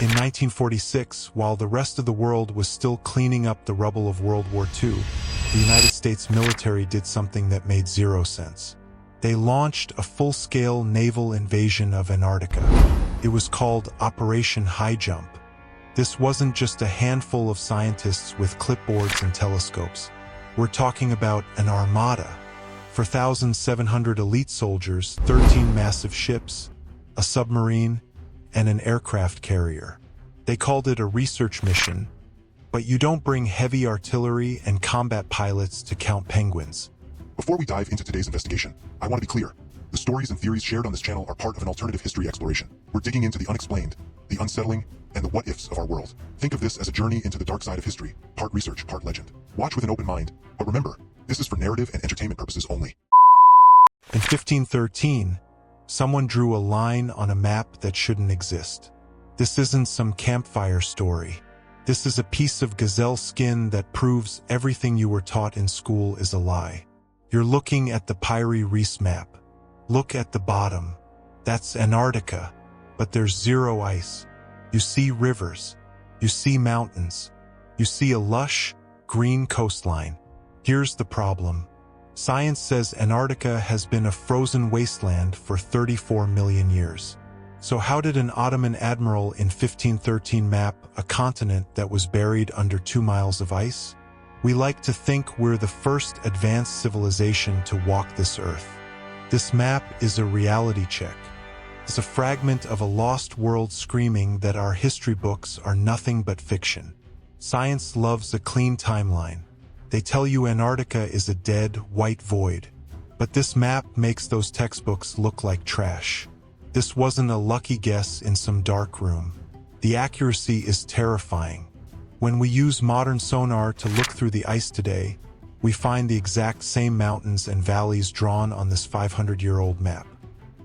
In 1946, while the rest of the world was still cleaning up the rubble of World War II, the United States military did something that made zero sense. They launched a full-scale naval invasion of Antarctica. It was called Operation Highjump. This wasn't just a handful of scientists with clipboards and telescopes. We're talking about an armada. 4,700 elite soldiers, 13 massive ships, a submarine, and an aircraft carrier. They called it a research mission, but you don't bring heavy artillery and combat pilots to count penguins. Before we dive into today's investigation, I want to be clear. The stories and theories shared on this channel are part of an alternative history exploration. We're digging into the unexplained, the unsettling, and the what-ifs of our world. Think of this as a journey into the dark side of history, part research, part legend. Watch with an open mind, but remember, this is for narrative and entertainment purposes only. In 1513, someone drew a line on a map that shouldn't exist. This isn't some campfire story. This is a piece of gazelle skin that proves everything you were taught in school is a lie. You're looking at the Piri Reis map. Look at the bottom. That's Antarctica, but there's zero ice. You see rivers. You see mountains. You see a lush, green coastline. Here's the problem. Science says Antarctica has been a frozen wasteland for 34 million years. So how did an Ottoman admiral in 1513 map a continent that was buried under 2 miles of ice? We like to think we're the first advanced civilization to walk this earth. This map is a reality check. It's a fragment of a lost world screaming that our history books are nothing but fiction. Science loves a clean timeline. They tell you Antarctica is a dead, white void. But this map makes those textbooks look like trash. This wasn't a lucky guess in some dark room. The accuracy is terrifying. When we use modern sonar to look through the ice today, we find the exact same mountains and valleys drawn on this 500-year-old map.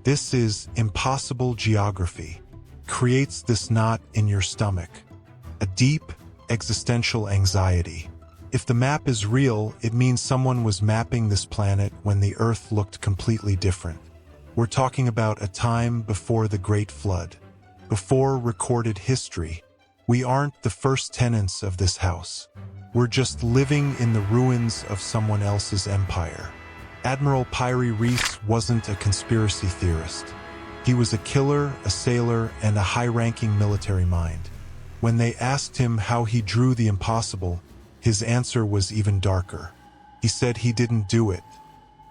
This is impossible geography. Creates this knot in your stomach. A deep, existential anxiety. If the map is real, it means someone was mapping this planet when the Earth looked completely different. We're talking about a time before the Great Flood, before recorded history. We aren't the first tenants of this house. We're just living in the ruins of someone else's empire. Admiral Piri Reis wasn't a conspiracy theorist. He was a killer, a sailor, and a high-ranking military mind. When they asked him how he drew the impossible, his answer was even darker. He said he didn't do it.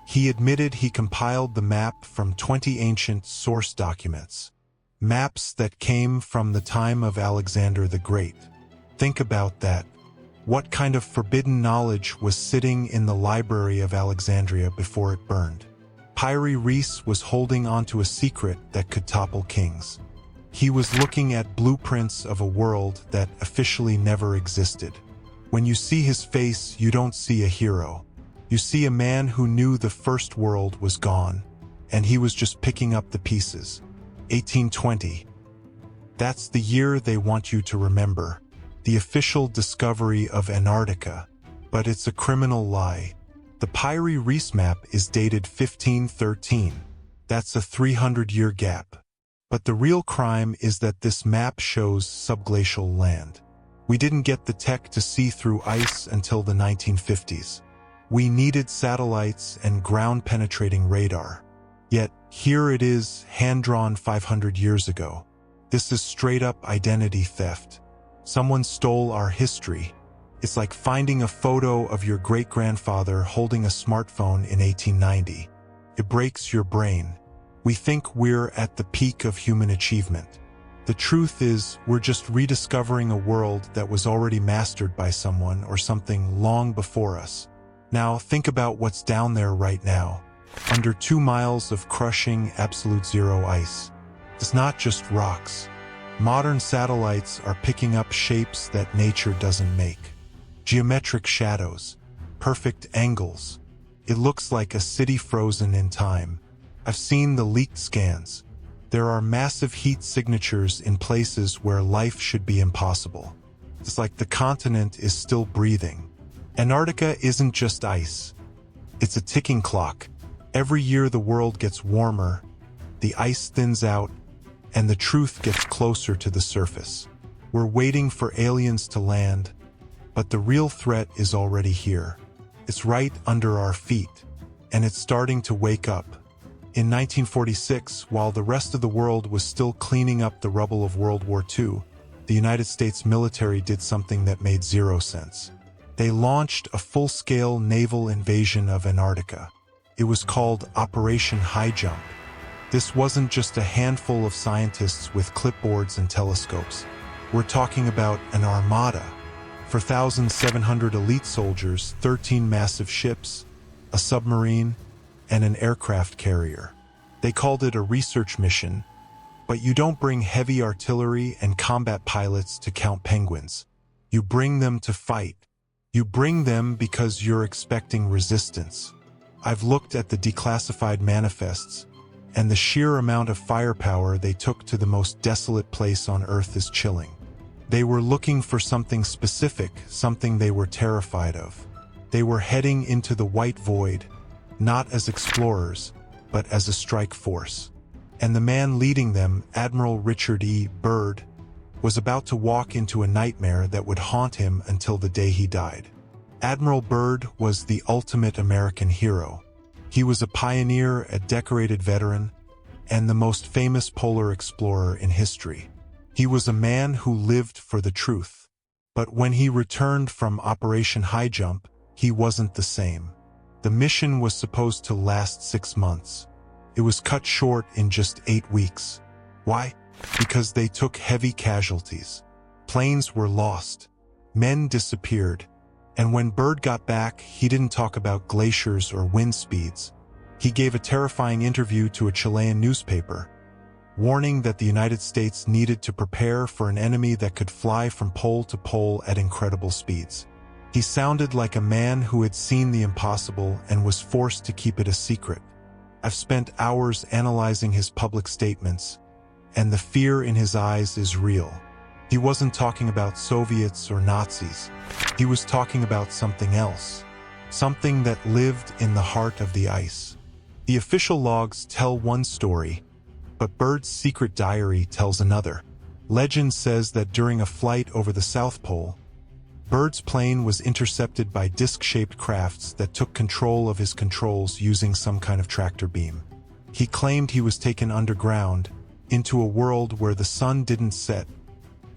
He admitted he compiled the map from 20 ancient source documents. Maps that came from the time of Alexander the Great. Think about that. What kind of forbidden knowledge was sitting in the library of Alexandria before it burned? Piri Reis was holding onto a secret that could topple kings. He was looking at blueprints of a world that officially never existed. When you see his face, you don't see a hero. You see a man who knew the first world was gone, and he was just picking up the pieces. 1820. That's the year they want you to remember. The official discovery of Antarctica. But it's a criminal lie. The Piri Reis map is dated 1513. That's a 300-year gap. But the real crime is that this map shows subglacial land. We didn't get the tech to see through ice until the 1950s. We needed satellites and ground-penetrating radar. Yet, here it is, hand-drawn 500 years ago. This is straight-up identity theft. Someone stole our history. It's like finding a photo of your great-grandfather holding a smartphone in 1890. It breaks your brain. We think we're at the peak of human achievement. The truth is, we're just rediscovering a world that was already mastered by someone or something long before us. Now, think about what's down there right now. Under 2 miles of crushing absolute zero ice. It's not just rocks. Modern satellites are picking up shapes that nature doesn't make. Geometric shadows, perfect angles. It looks like a city frozen in time. I've seen the leaked scans. There are massive heat signatures in places where life should be impossible. It's like the continent is still breathing. Antarctica isn't just ice. It's a ticking clock. Every year the world gets warmer, the ice thins out, and the truth gets closer to the surface. We're waiting for aliens to land, but the real threat is already here. It's right under our feet, and it's starting to wake up. In 1946, while the rest of the world was still cleaning up the rubble of World War II, the United States military did something that made zero sense. They launched a full-scale naval invasion of Antarctica. It was called Operation Highjump. This wasn't just a handful of scientists with clipboards and telescopes. We're talking about an armada. 4,700 elite soldiers, 13 massive ships, a submarine, and an aircraft carrier. They called it a research mission, but you don't bring heavy artillery and combat pilots to count penguins. You bring them to fight. You bring them because you're expecting resistance. I've looked at the declassified manifests, and the sheer amount of firepower they took to the most desolate place on Earth is chilling. They were looking for something specific, something they were terrified of. They were heading into the white void, not as explorers, but as a strike force. And the man leading them, Admiral Richard E. Byrd, was about to walk into a nightmare that would haunt him until the day he died. Admiral Byrd was the ultimate American hero. He was a pioneer, a decorated veteran, and the most famous polar explorer in history. He was a man who lived for the truth. But when he returned from Operation Highjump, he wasn't the same. The mission was supposed to last 6 months. It was cut short in just 8 weeks. Why? Because they took heavy casualties. Planes were lost. Men disappeared. And when Byrd got back, he didn't talk about glaciers or wind speeds. He gave a terrifying interview to a Chilean newspaper, warning that the United States needed to prepare for an enemy that could fly from pole to pole at incredible speeds. He sounded like a man who had seen the impossible and was forced to keep it a secret. I've spent hours analyzing his public statements, and the fear in his eyes is real. He wasn't talking about Soviets or Nazis. He was talking about something else, something that lived in the heart of the ice. The official logs tell one story, but Byrd's secret diary tells another. Legend says that during a flight over the South Pole, Byrd's plane was intercepted by disc-shaped crafts that took control of his controls using some kind of tractor beam. He claimed he was taken underground, into a world where the sun didn't set,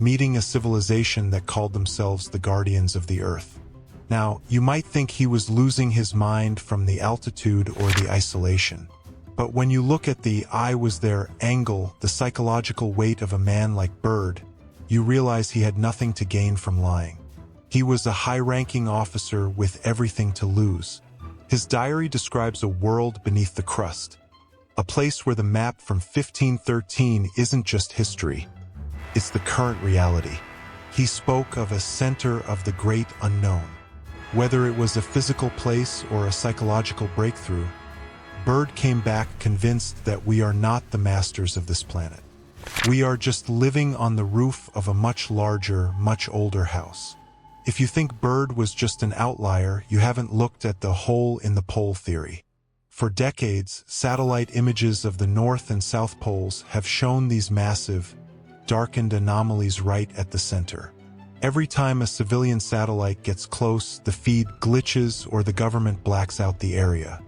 meeting a civilization that called themselves the Guardians of the Earth. Now, you might think he was losing his mind from the altitude or the isolation. But when you look at the "I was there" angle, the psychological weight of a man like Byrd, you realize he had nothing to gain from lying. He was a high-ranking officer with everything to lose. His diary describes a world beneath the crust, a place where the map from 1513 isn't just history, it's the current reality. He spoke of a center of the great unknown. Whether it was a physical place or a psychological breakthrough, Byrd came back convinced that we are not the masters of this planet. We are just living on the roof of a much larger, much older house. If you think Byrd was just an outlier, you haven't looked at the hole in the pole theory. For decades, satellite images of the North and South Poles have shown these massive, darkened anomalies right at the center. Every time a civilian satellite gets close, the feed glitches or the government blacks out the area.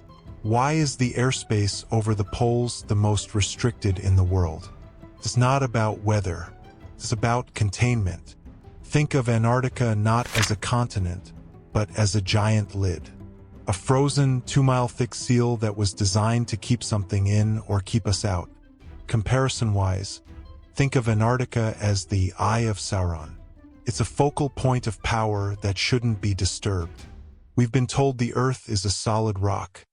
Why is the airspace over the poles the most restricted in the world? It's not about weather. It's about containment. Think of Antarctica not as a continent, but as a giant lid. A frozen, 2-mile-thick seal that was designed to keep something in or keep us out. Comparison-wise, think of Antarctica as the Eye of Sauron. It's a focal point of power that shouldn't be disturbed. We've been told the Earth is a solid rock.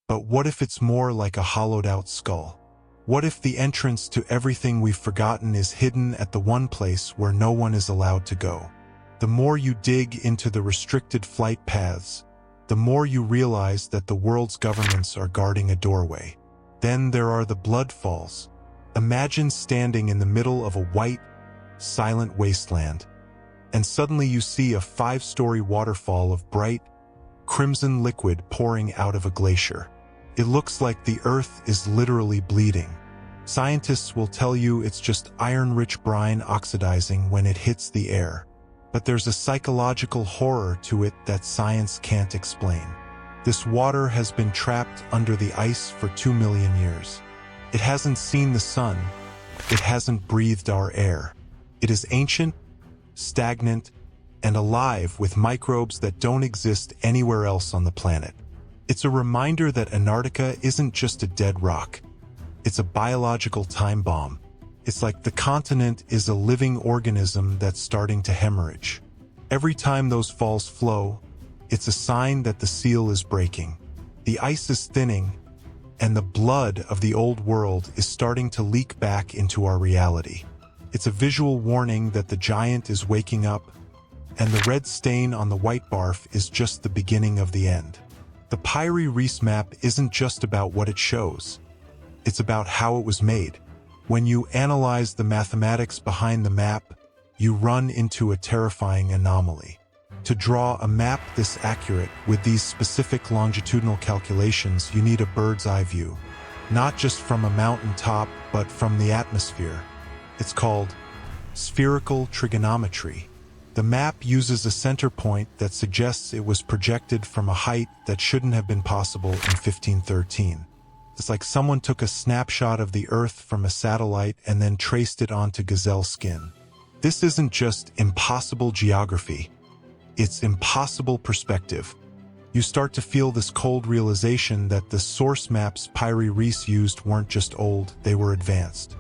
But what if it's more like a hollowed-out skull? What if the entrance to everything we've forgotten is hidden at the one place where no one is allowed to go? The more you dig into the restricted flight paths, the more you realize that the world's governments are guarding a doorway. Then there are the blood falls. Imagine standing in the middle of a white, silent wasteland, and suddenly you see a 5-story waterfall of bright, crimson liquid pouring out of a glacier. It looks like the Earth is literally bleeding. Scientists will tell you it's just iron-rich brine oxidizing when it hits the air. But there's a psychological horror to it that science can't explain. This water has been trapped under the ice for 2 million years. It hasn't seen the sun. It hasn't breathed our air. It is ancient, stagnant, and alive with microbes that don't exist anywhere else on the planet. It's a reminder that Antarctica isn't just a dead rock. It's a biological time bomb. It's like the continent is a living organism that's starting to hemorrhage. Every time those falls flow, it's a sign that the seal is breaking. The ice is thinning, and the blood of the old world is starting to leak back into our reality. It's a visual warning that the giant is waking up, and the red stain on the white barf is just the beginning of the end. The Piri Reis map isn't just about what it shows. It's about how it was made. When you analyze the mathematics behind the map, you run into a terrifying anomaly. To draw a map this accurate with these specific longitudinal calculations, you need a bird's eye view, not just from a mountain top, but from the atmosphere. It's called spherical trigonometry. The map uses a center point that suggests it was projected from a height that shouldn't have been possible in 1513. It's like someone took a snapshot of the Earth from a satellite and then traced it onto gazelle skin. This isn't just impossible geography. It's impossible perspective. You start to feel this cold realization that the source maps Piri Reis used weren't just old, they were advanced.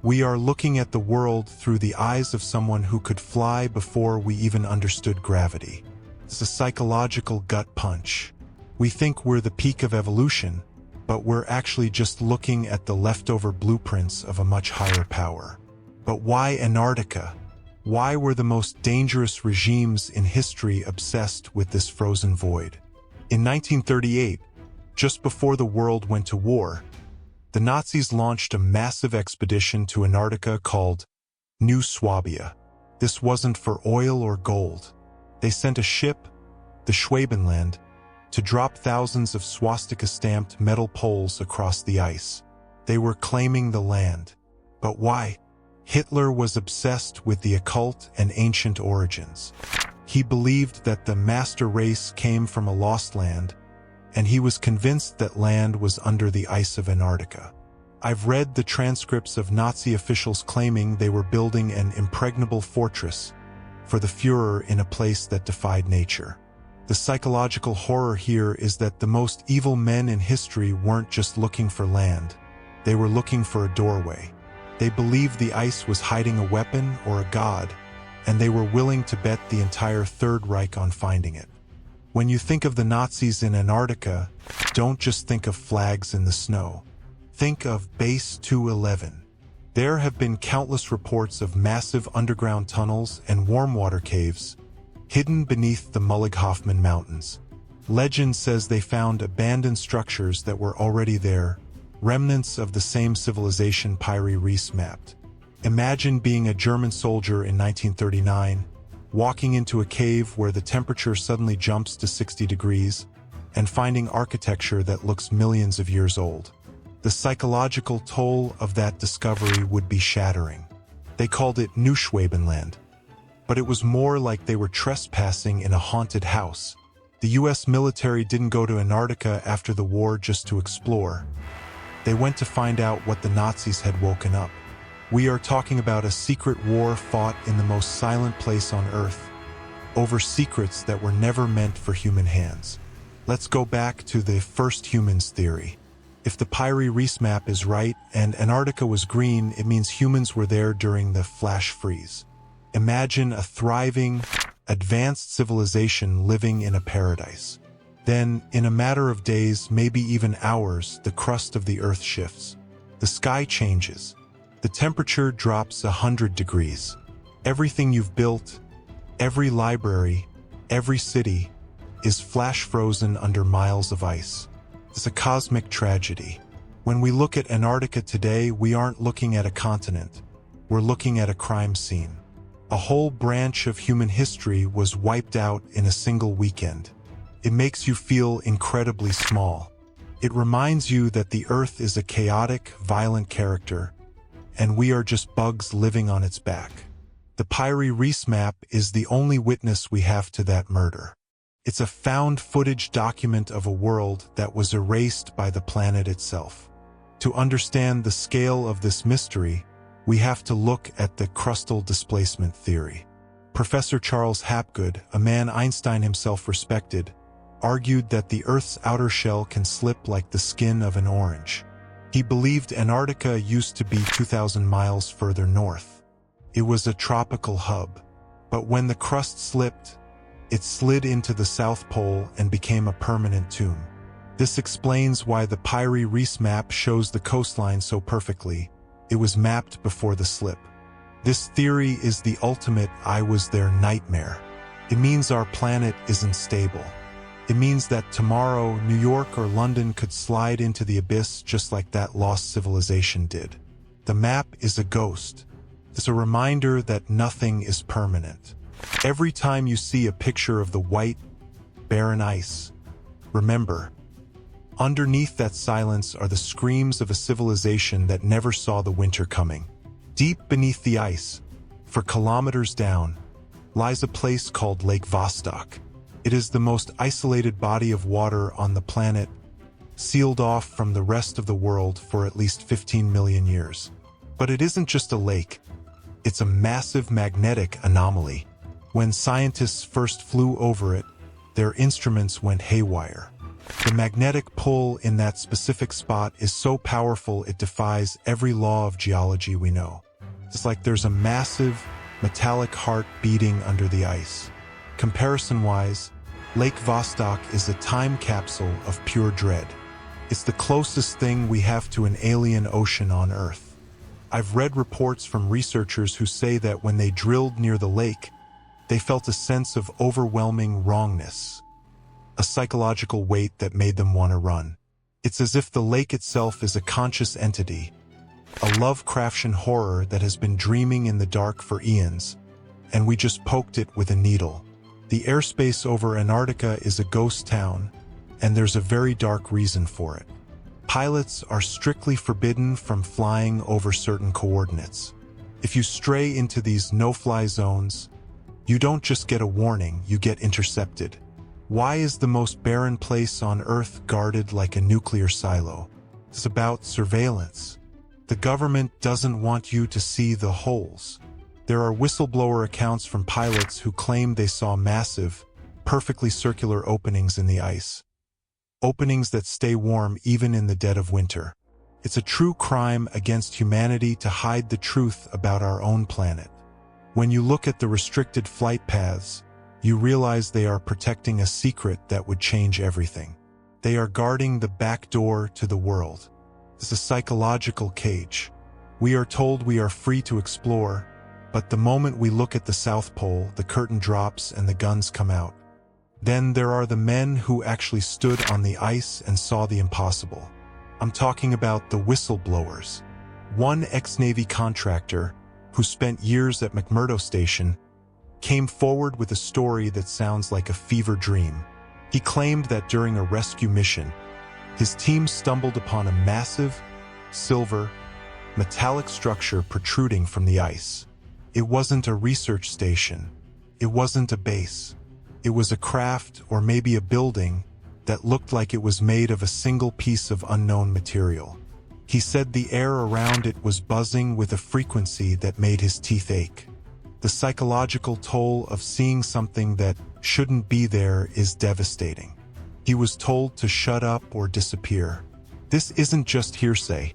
We are looking at the world through the eyes of someone who could fly before we even understood gravity. It's a psychological gut punch. We think we're the peak of evolution, but we're actually just looking at the leftover blueprints of a much higher power. But why Antarctica? Why were the most dangerous regimes in history obsessed with this frozen void? In 1938, just before the world went to war, the Nazis launched a massive expedition to Antarctica called New Swabia. This wasn't for oil or gold. They sent a ship, the Schwabenland, to drop thousands of swastika-stamped metal poles across the ice. They were claiming the land. But why? Hitler was obsessed with the occult and ancient origins. He believed that the master race came from a lost land, and he was convinced that land was under the ice of Antarctica. I've read the transcripts of Nazi officials claiming they were building an impregnable fortress for the Führer in a place that defied nature. The psychological horror here is that the most evil men in history weren't just looking for land. They were looking for a doorway. They believed the ice was hiding a weapon or a god, and they were willing to bet the entire Third Reich on finding it. When you think of the Nazis in Antarctica, don't just think of flags in the snow. Think of Base 211. There have been countless reports of massive underground tunnels and warm water caves hidden beneath the Mullig-Hoffman Mountains. Legend says they found abandoned structures that were already there, remnants of the same civilization Piri Reis mapped. Imagine being a German soldier in 1939, walking into a cave where the temperature suddenly jumps to 60 degrees, and finding architecture that looks millions of years old. The psychological toll of that discovery would be shattering. They called it New Schwabenland, but it was more like they were trespassing in a haunted house. The US military didn't go to Antarctica after the war just to explore. They went to find out what the Nazis had woken up. We are talking about a secret war fought in the most silent place on Earth, over secrets that were never meant for human hands. Let's go back to the first humans theory. If the Piri Reis map is right and Antarctica was green, it means humans were there during the flash freeze. Imagine a thriving, advanced civilization living in a paradise. Then, in a matter of days, maybe even hours, the crust of the Earth shifts. The sky changes. The temperature drops 100 degrees. Everything you've built, every library, every city, is flash frozen under miles of ice. It's a cosmic tragedy. When we look at Antarctica today, we aren't looking at a continent. We're looking at a crime scene. A whole branch of human history was wiped out in a single weekend. It makes you feel incredibly small. It reminds you that the Earth is a chaotic, violent character, and we are just bugs living on its back. The Piri Reis map is the only witness we have to that murder. It's a found footage document of a world that was erased by the planet itself. To understand the scale of this mystery, we have to look at the crustal displacement theory. Professor Charles Hapgood, a man Einstein himself respected, argued that the Earth's outer shell can slip like the skin of an orange. He believed Antarctica used to be 2,000 miles further north. It was a tropical hub, but when the crust slipped, it slid into the South Pole and became a permanent tomb. This explains why the Piri Reis map shows the coastline so perfectly. It was mapped before the slip. This theory is the ultimate "I was there" nightmare. It means our planet isn't stable. It means that tomorrow, New York or London could slide into the abyss just like that lost civilization did. The map is a ghost. It's a reminder that nothing is permanent. Every time you see a picture of the white, barren ice, remember, underneath that silence are the screams of a civilization that never saw the winter coming. Deep beneath the ice, for kilometers down, lies a place called Lake Vostok. It is the most isolated body of water on the planet, sealed off from the rest of the world for at least 15 million years. But it isn't just a lake. It's a massive magnetic anomaly. When scientists first flew over it, their instruments went haywire. The magnetic pull in that specific spot is so powerful it defies every law of geology we know. It's like there's a massive, metallic heart beating under the ice. Comparison-wise, Lake Vostok is a time capsule of pure dread. It's the closest thing we have to an alien ocean on Earth. I've read reports from researchers who say that when they drilled near the lake, they felt a sense of overwhelming wrongness, a psychological weight that made them want to run. It's as if the lake itself is a conscious entity, a Lovecraftian horror that has been dreaming in the dark for eons, and we just poked it with a needle. The airspace over Antarctica is a ghost town, and there's a very dark reason for it. Pilots are strictly forbidden from flying over certain coordinates. If you stray into these no-fly zones, you don't just get a warning, you get intercepted. Why is the most barren place on Earth guarded like a nuclear silo? It's about surveillance. The government doesn't want you to see the holes. There are whistleblower accounts from pilots who claim they saw massive, perfectly circular openings in the ice. Openings that stay warm even in the dead of winter. It's a true crime against humanity to hide the truth about our own planet. When you look at the restricted flight paths, you realize they are protecting a secret that would change everything. They are guarding the back door to the world. It's a psychological cage. We are told we are free to explore, but the moment we look at the South Pole, the curtain drops and the guns come out. Then there are the men who actually stood on the ice and saw the impossible. I'm talking about the whistleblowers. One ex-Navy contractor, who spent years at McMurdo Station, came forward with a story that sounds like a fever dream. He claimed that during a rescue mission, his team stumbled upon a massive, silver, metallic structure protruding from the ice. It wasn't a research station. It wasn't a base. It was a craft, or maybe a building, that looked like it was made of a single piece of unknown material. He said the air around it was buzzing with a frequency that made his teeth ache. The psychological toll of seeing something that shouldn't be there is devastating. He was told to shut up or disappear. This isn't just hearsay.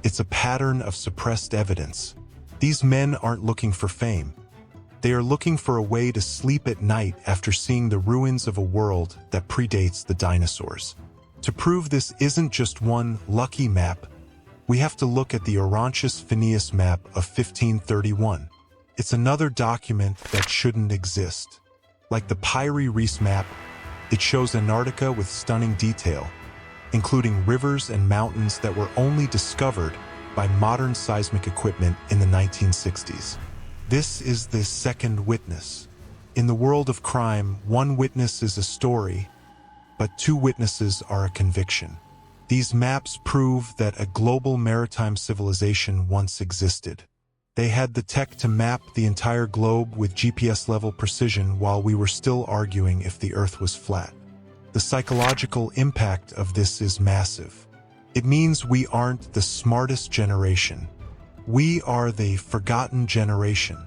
It's a pattern of suppressed evidence. These men aren't looking for fame. They are looking for a way to sleep at night after seeing the ruins of a world that predates the dinosaurs. To prove this isn't just one lucky map, we have to look at the Orontius Phineas map of 1531. It's another document that shouldn't exist. Like the Piri Reis map, it shows Antarctica with stunning detail, including rivers and mountains that were only discovered by modern seismic equipment in the 1960s. This is the second witness. In the world of crime, one witness is a story, but two witnesses are a conviction. These maps prove that a global maritime civilization once existed. They had the tech to map the entire globe with GPS-level precision while we were still arguing if the Earth was flat. The psychological impact of this is massive. It means we aren't the smartest generation. We are the forgotten generation.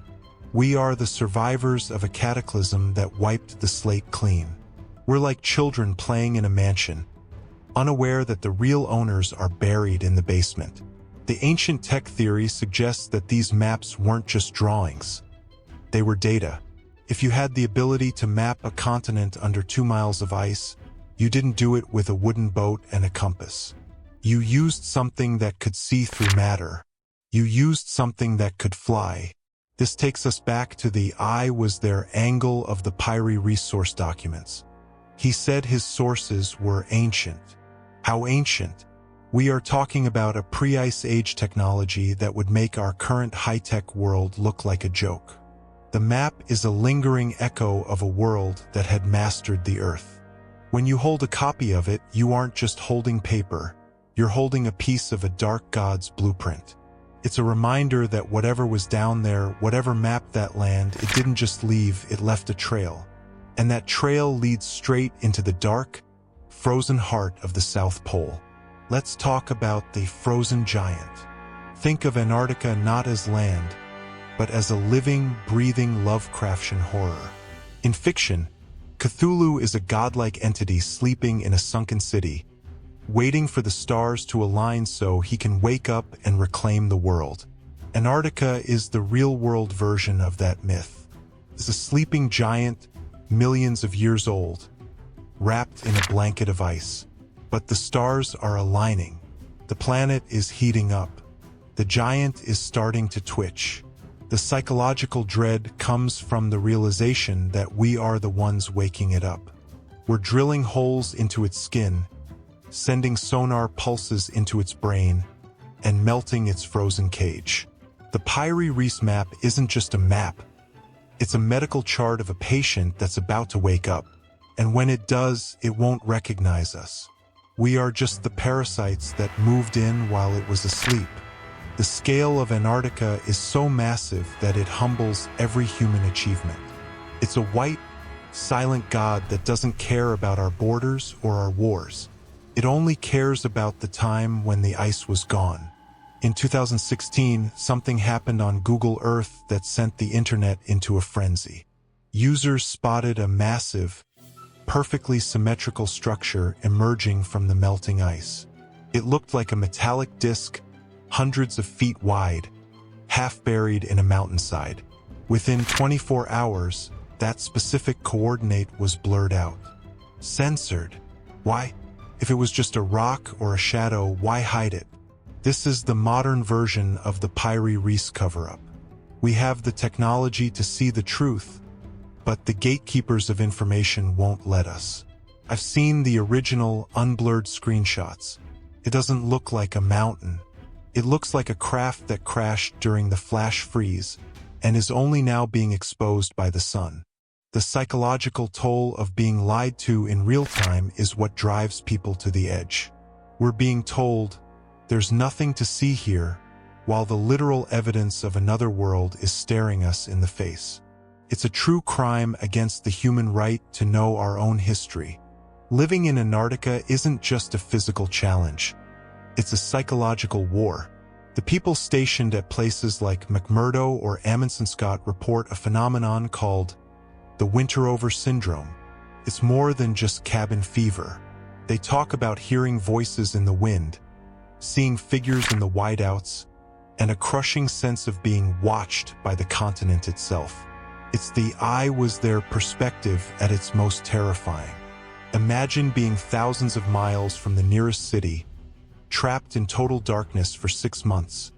We are the survivors of a cataclysm that wiped the slate clean. We're like children playing in a mansion, unaware that the real owners are buried in the basement. The ancient tech theory suggests that these maps weren't just drawings. They were data. If you had the ability to map a continent under 2 miles of ice, you didn't do it with a wooden boat and a compass. You used something that could see through matter. You used something that could fly. This takes us back to the "I was there" angle of the Piri Reis source documents. He said his sources were ancient. How ancient? We are talking about a pre-Ice Age technology that would make our current high-tech world look like a joke. The map is a lingering echo of a world that had mastered the Earth. When you hold a copy of it, you aren't just holding paper. You're holding a piece of a dark god's blueprint. It's a reminder that whatever was down there, whatever mapped that land, it didn't just leave, it left a trail. And that trail leads straight into the dark, frozen heart of the South Pole. Let's talk about the frozen giant. Think of Antarctica not as land, but as a living, breathing Lovecraftian horror. In fiction, Cthulhu is a godlike entity sleeping in a sunken city, waiting for the stars to align so he can wake up and reclaim the world. Antarctica is the real-world version of that myth. It's a sleeping giant, millions of years old, wrapped in a blanket of ice. But the stars are aligning. The planet is heating up. The giant is starting to twitch. The psychological dread comes from the realization that we are the ones waking it up. We're drilling holes into its skin, sending sonar pulses into its brain, and melting its frozen cage. The Piri Reis map isn't just a map. It's a medical chart of a patient that's about to wake up. And when it does, it won't recognize us. We are just the parasites that moved in while it was asleep. The scale of Antarctica is so massive that it humbles every human achievement. It's a white, silent god that doesn't care about our borders or our wars. It only cares about the time when the ice was gone. In 2016, something happened on Google Earth that sent the internet into a frenzy. Users spotted a massive, perfectly symmetrical structure emerging from the melting ice. It looked like a metallic disc, hundreds of feet wide, half buried in a mountainside. Within 24 hours, that specific coordinate was blurred out. Censored. Why? If it was just a rock or a shadow, why hide it? This is the modern version of the Piri Reis cover-up. We have the technology to see the truth, but the gatekeepers of information won't let us. I've seen the original, unblurred screenshots. It doesn't look like a mountain. It looks like a craft that crashed during the flash freeze and is only now being exposed by the sun. The psychological toll of being lied to in real time is what drives people to the edge. We're being told, there's nothing to see here, while the literal evidence of another world is staring us in the face. It's a true crime against the human right to know our own history. Living in Antarctica isn't just a physical challenge. It's a psychological war. The people stationed at places like McMurdo or Amundsen Scott report a phenomenon called the winter-over syndrome. It's more than just cabin fever. They talk about hearing voices in the wind, seeing figures in the whiteouts, and a crushing sense of being watched by the continent itself. It's the "I was there" perspective at its most terrifying. Imagine being thousands of miles from the nearest city, trapped in total darkness for 6 months,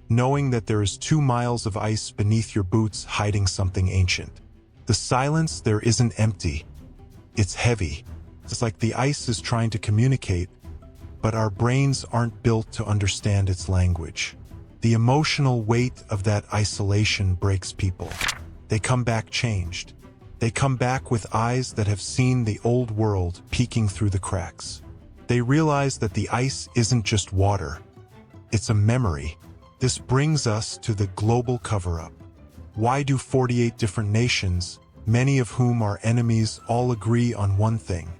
knowing that there is 2 miles of ice beneath your boots hiding something ancient. The silence there isn't empty. It's heavy. It's like the ice is trying to communicate, but our brains aren't built to understand its language. The emotional weight of that isolation breaks people. They come back changed. They come back with eyes that have seen the old world peeking through the cracks. They realize that the ice isn't just water. It's a memory. This brings us to the global cover-up. Why do 48 different nations, many of whom are enemies, all agree on one thing?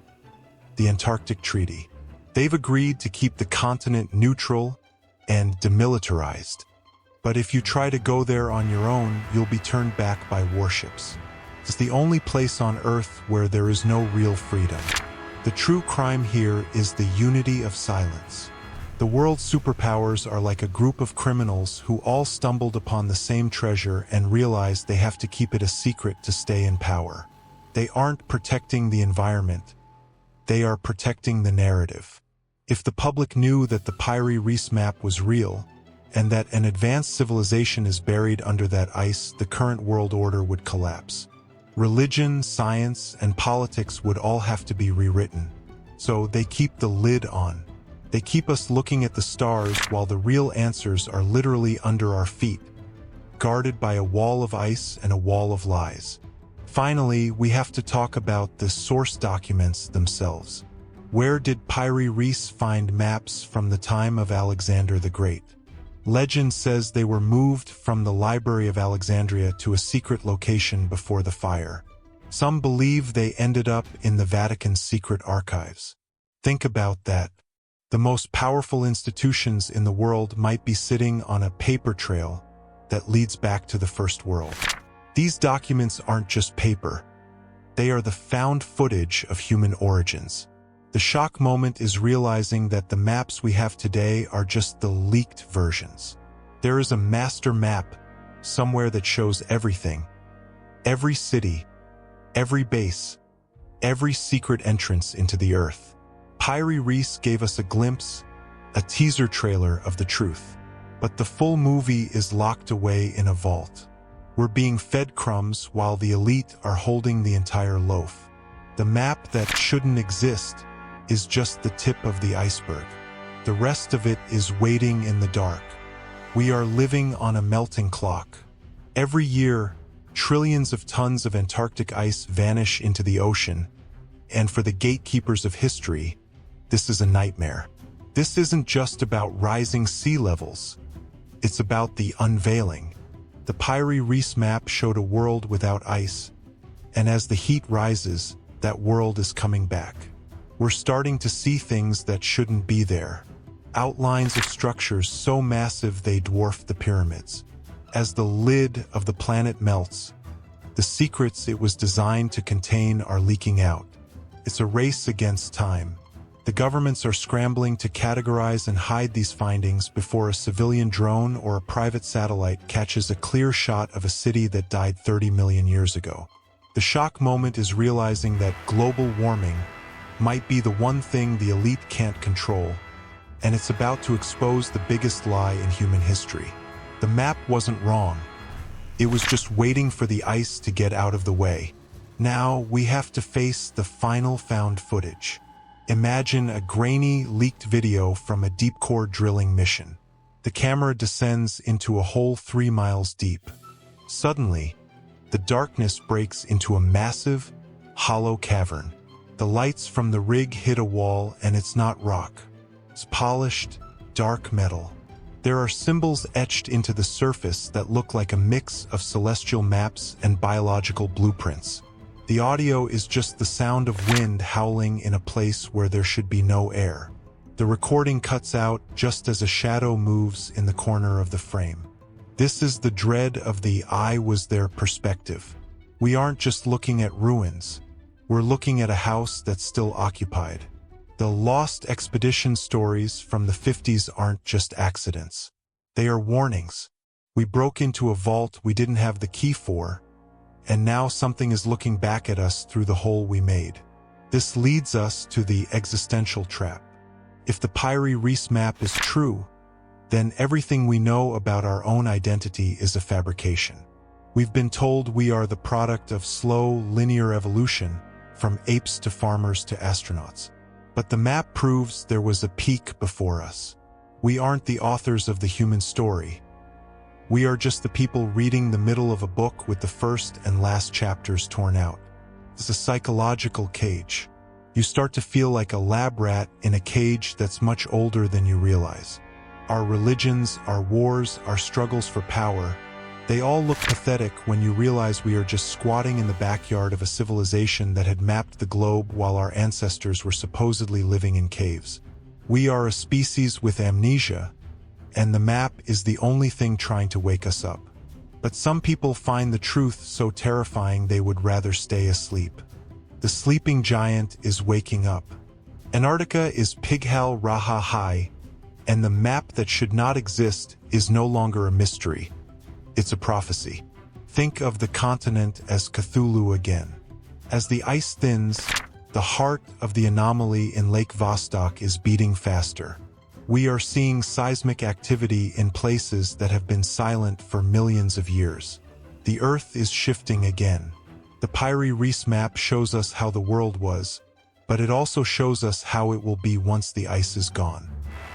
The Antarctic Treaty. They've agreed to keep the continent neutral and demilitarized. But if you try to go there on your own, you'll be turned back by warships. It's the only place on Earth where there is no real freedom. The true crime here is the unity of silence. The world's superpowers are like a group of criminals who all stumbled upon the same treasure and realized they have to keep it a secret to stay in power. They aren't protecting the environment. They are protecting the narrative. If the public knew that the Piri Reis map was real, and that an advanced civilization is buried under that ice, the current world order would collapse. Religion, science, and politics would all have to be rewritten. So they keep the lid on. They keep us looking at the stars while the real answers are literally under our feet, guarded by a wall of ice and a wall of lies. Finally, we have to talk about the source documents themselves. Where did Piri Reis find maps from the time of Alexander the Great? Legend says they were moved from the Library of Alexandria to a secret location before the fire. Some believe they ended up in the Vatican's secret archives. Think about that. The most powerful institutions in the world might be sitting on a paper trail that leads back to the First World. These documents aren't just paper. They are the found footage of human origins. The shock moment is realizing that the maps we have today are just the leaked versions. There is a master map somewhere that shows everything. Every city, every base, every secret entrance into the Earth. Piri Reis gave us a glimpse, a teaser trailer of the truth. But the full movie is locked away in a vault. We're being fed crumbs while the elite are holding the entire loaf. The map that shouldn't exist is just the tip of the iceberg. The rest of it is waiting in the dark. We are living on a melting clock. Every year, trillions of tons of Antarctic ice vanish into the ocean, and for the gatekeepers of history, this is a nightmare. This isn't just about rising sea levels. It's about the unveiling. The Piri Reis map showed a world without ice, and as the heat rises, that world is coming back. We're starting to see things that shouldn't be there. Outlines of structures so massive they dwarf the pyramids. As the lid of the planet melts, the secrets it was designed to contain are leaking out. It's a race against time. The governments are scrambling to categorize and hide these findings before a civilian drone or a private satellite catches a clear shot of a city that died 30 million years ago. The shock moment is realizing that global warming might be the one thing the elite can't control, and it's about to expose the biggest lie in human history. The map wasn't wrong. It was just waiting for the ice to get out of the way. Now we have to face the final found footage. Imagine a grainy, leaked video from a deep-core drilling mission. The camera descends into a hole 3 miles deep. Suddenly, the darkness breaks into a massive, hollow cavern. The lights from the rig hit a wall, and it's not rock. It's polished, dark metal. There are symbols etched into the surface that look like a mix of celestial maps and biological blueprints. The audio is just the sound of wind howling in a place where there should be no air. The recording cuts out just as a shadow moves in the corner of the frame. This is the dread of the "I was there" perspective. We aren't just looking at ruins. We're looking at a house that's still occupied. The lost expedition stories from the 50s aren't just accidents. They are warnings. We broke into a vault we didn't have the key for, and now something is looking back at us through the hole we made. This leads us to the existential trap. If the Piri Reis map is true, then everything we know about our own identity is a fabrication. We've been told we are the product of slow, linear evolution, from apes to farmers to astronauts. But the map proves there was a peak before us. We aren't the authors of the human story. We are just the people reading the middle of a book with the first and last chapters torn out. It's a psychological cage. You start to feel like a lab rat in a cage that's much older than you realize. Our religions, our wars, our struggles for power, they all look pathetic when you realize we are just squatting in the backyard of a civilization that had mapped the globe while our ancestors were supposedly living in caves. We are a species with amnesia, and the map is the only thing trying to wake us up. But some people find the truth so terrifying they would rather stay asleep. The sleeping giant is waking up. Antarctica is Pighal Raha High, and the map that should not exist is no longer a mystery. It's a prophecy. Think of the continent as Cthulhu again. As the ice thins, the heart of the anomaly in Lake Vostok is beating faster. We are seeing seismic activity in places that have been silent for millions of years. The Earth is shifting again. The Piri Reis map shows us how the world was, but it also shows us how it will be once the ice is gone.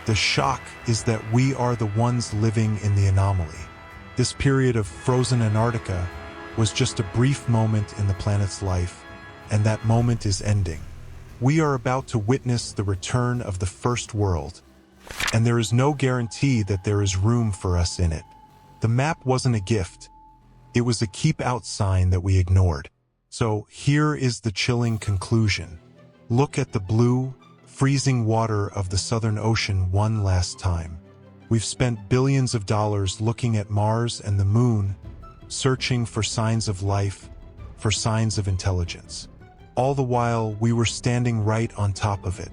The shock is that we are the ones living in the anomaly. This period of frozen Antarctica was just a brief moment in the planet's life, and that moment is ending. We are about to witness the return of the first world, and there is no guarantee that there is room for us in it. The map wasn't a gift. It was a keep-out sign that we ignored. So here is the chilling conclusion. Look at the blue, freezing water of the Southern Ocean one last time. We've spent billions of dollars looking at Mars and the Moon, searching for signs of life, for signs of intelligence. All the while, we were standing right on top of it.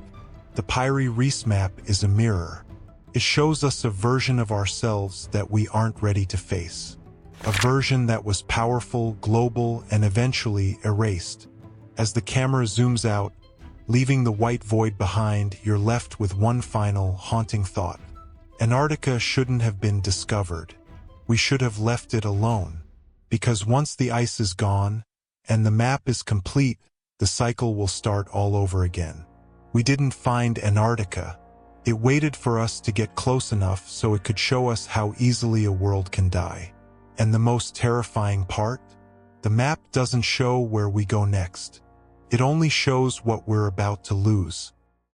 The Piri Reis map is a mirror. It shows us a version of ourselves that we aren't ready to face. A version that was powerful, global, and eventually erased. As the camera zooms out, leaving the white void behind, you're left with one final, haunting thought. Antarctica shouldn't have been discovered. We should have left it alone. Because once the ice is gone, and the map is complete, the cycle will start all over again. We didn't find Antarctica. It waited for us to get close enough so it could show us how easily a world can die. And the most terrifying part? The map doesn't show where we go next. It only shows what we're about to lose.